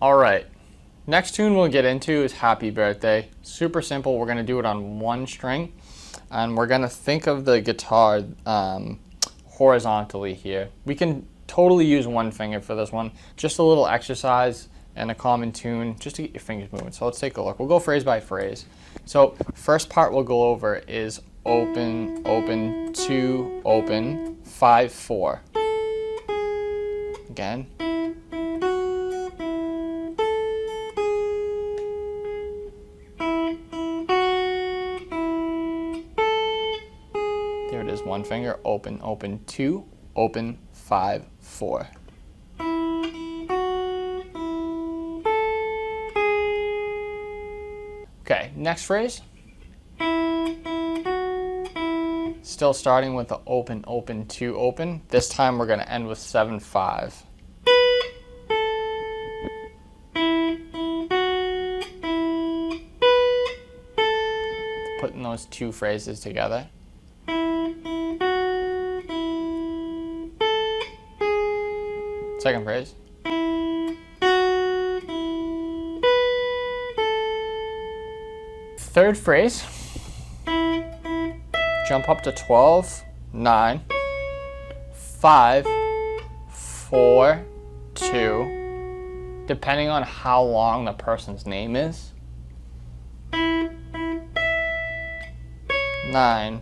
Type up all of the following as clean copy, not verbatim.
All right. Next tune we'll get into is Happy Birthday. Super simple. We're going to do it on one string. And we're going to think of the guitar horizontally here. We can totally use one finger for this one. Just a little exercise and a common tune just to get your fingers moving. So let's take a look. We'll go phrase by phrase. So first part we'll go over is open, open, 2, open, 5, 4. Again. There it is, one finger, open, open, 2, open, 5, 4. Okay, next phrase. Still starting with the open, open, 2, open. This time we're going to end with 7, 5. Putting those two phrases together. Second phrase. Third phrase. Jump up to 12, 9, 5, 4, 2, depending on how long the person's name is. 9,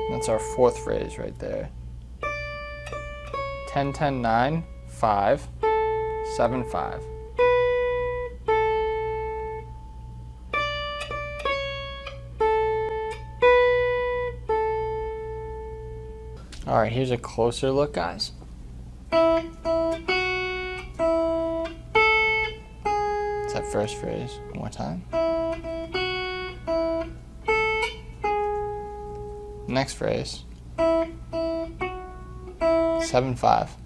that's our fourth phrase right there. 10, 10, 9, 5, 7, 5. All right, here's a closer look, guys. It's that first phrase. One more time. Next phrase. 7, 5.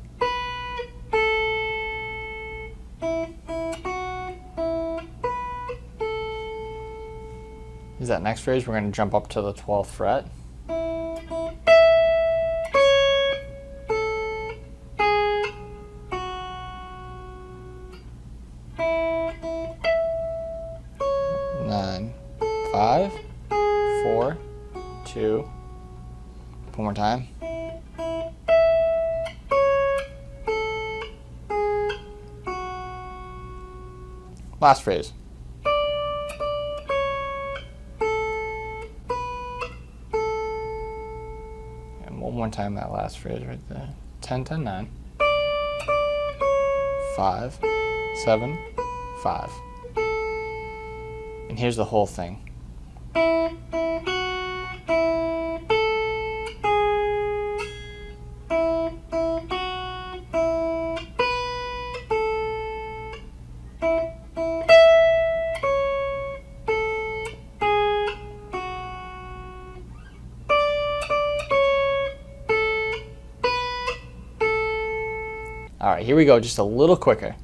Is that next phrase? We're going to jump up to the 12th fret. Nine, 5, 4, 2. One more time. Last phrase. And one more time that last phrase right there. 10, 10, 9. 5, 7, 5. And here's the whole thing. All right, here we go, just a little quicker.